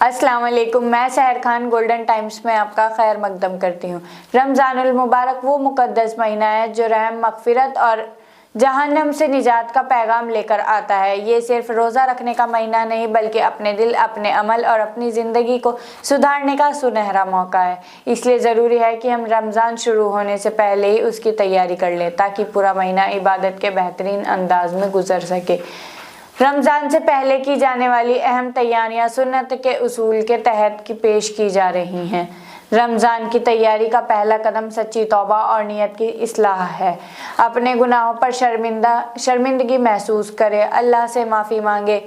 अस्सलाम वालेकुम। मैं सहर खान गोल्डन टाइम्स में आपका खैर मकदम करती हूँ। रमज़ानुल मुबारक वो मुक़द्दस महीना है जो रहम, मग़फ़िरत और जहन्नम से निजात का पैगाम लेकर आता है। ये सिर्फ रोज़ा रखने का महीना नहीं बल्कि अपने दिल, अपने अमल और अपनी ज़िंदगी को सुधारने का सुनहरा मौका है। इसलिए ज़रूरी है कि हम रमज़ान शुरू होने से पहले ही उसकी तैयारी कर लें ताकि पूरा महीना इबादत के बेहतरीन अंदाज में गुजर सके। रमज़ान से पहले की जाने वाली अहम तैयारियां सुन्नत के उसूल के तहत की पेश की जा रही हैं। रमज़ान की तैयारी का पहला कदम सच्ची तौबा और नियत की इस्लाह है। अपने गुनाहों पर शर्मिंदगी महसूस करे, अल्लाह से माफ़ी मांगे।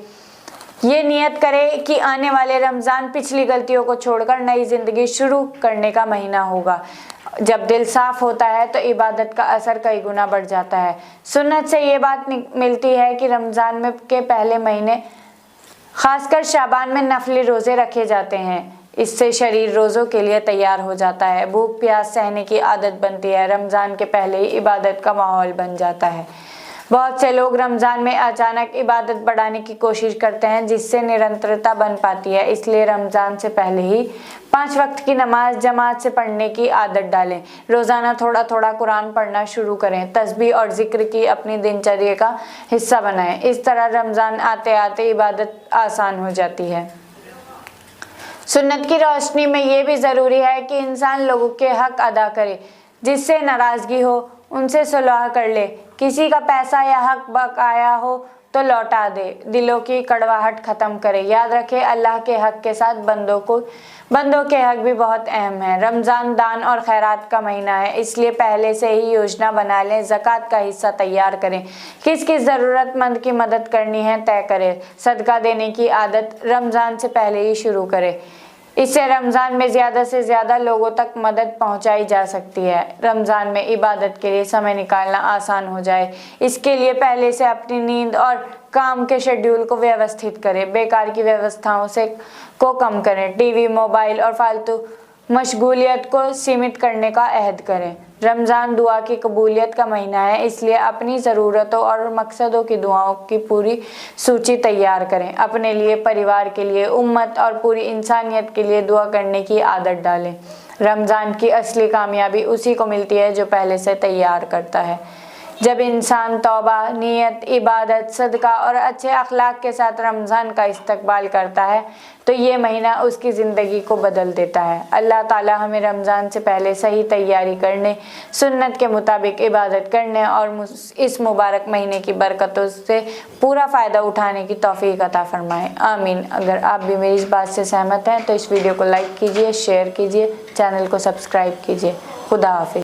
ये नियत करे कि आने वाले रमज़ान पिछली गलतियों को छोड़कर नई ज़िंदगी शुरू करने का महीना होगा। जब दिल साफ होता है तो इबादत का असर कई गुना बढ़ जाता है। सुन्नत से ये बात मिलती है कि रमज़ान में के पहले महीने खासकर शाबान में नफली रोज़े रखे जाते हैं। इससे शरीर रोज़ों के लिए तैयार हो जाता है, भूख प्यास सहने की आदत बनती है। रमज़ान के पहले ही इबादत का माहौल बन जाता है। बहुत से लोग रमज़ान में अचानक इबादत बढ़ाने की कोशिश करते हैं जिससे निरंतरता बन पाती है। इसलिए रमज़ान से पहले ही 5 वक्त की नमाज जमात से पढ़ने की आदत डालें। रोज़ाना थोड़ा थोड़ा कुरान पढ़ना शुरू करें। तस्बीह और जिक्र की अपनी दिनचर्या का हिस्सा बनाएं। इस तरह रमज़ान आते आते इबादत आसान हो जाती है। सुन्नत की रोशनी में ये भी ज़रूरी है कि इंसान लोगों के हक अदा करे। जिससे नाराज़गी हो उनसे सुलह कर ले। किसी का पैसा या हक बकाया हो तो लौटा दे। दिलों की कड़वाहट ख़त्म करे। याद रखे अल्लाह के हक के साथ बंदों के हक भी बहुत अहम है। रमज़ान दान और खैरात का महीना है, इसलिए पहले से ही योजना बना लें। ज़कात का हिस्सा तैयार करें। किस ज़रूरतमंद की मदद करनी है तय करें। सदका देने की आदत रमज़ान से पहले ही शुरू करें। इससे रमज़ान में ज़्यादा से ज़्यादा लोगों तक मदद पहुंचाई जा सकती है। रमज़ान में इबादत के लिए समय निकालना आसान हो जाए, इसके लिए पहले से अपनी नींद और काम के शेड्यूल को व्यवस्थित करें। बेकार की व्यवस्थाओं को कम करें। टीवी, मोबाइल और फालतू मशगूलियत को सीमित करने का अहद करें। रमज़ान दुआ की कबूलियत का महीना है, इसलिए अपनी ज़रूरतों और मकसदों की दुआओं की पूरी सूची तैयार करें। अपने लिए, परिवार के लिए, उम्मत और पूरी इंसानियत के लिए दुआ करने की आदत डालें। रमज़ान की असली कामयाबी उसी को मिलती है जो पहले से तैयार करता है। जब इंसान तौबा, नियत, इबादत, सदका और अच्छे अखलाक के साथ रमज़ान का इस्तकबाल करता है तो ये महीना उसकी ज़िंदगी को बदल देता है। अल्लाह ताला हमें रमज़ान से पहले सही तैयारी करने, सुन्नत के मुताबिक इबादत करने और इस मुबारक महीने की बरकतों से पूरा फ़ायदा उठाने की तौफीक अता फरमाए। आमीन। अगर आप भी मेरी इस बात से सहमत हैं तो इस वीडियो को लाइक कीजिए, शेयर कीजिए, चैनल को सब्सक्राइब कीजिए। खुदा हाफिज़।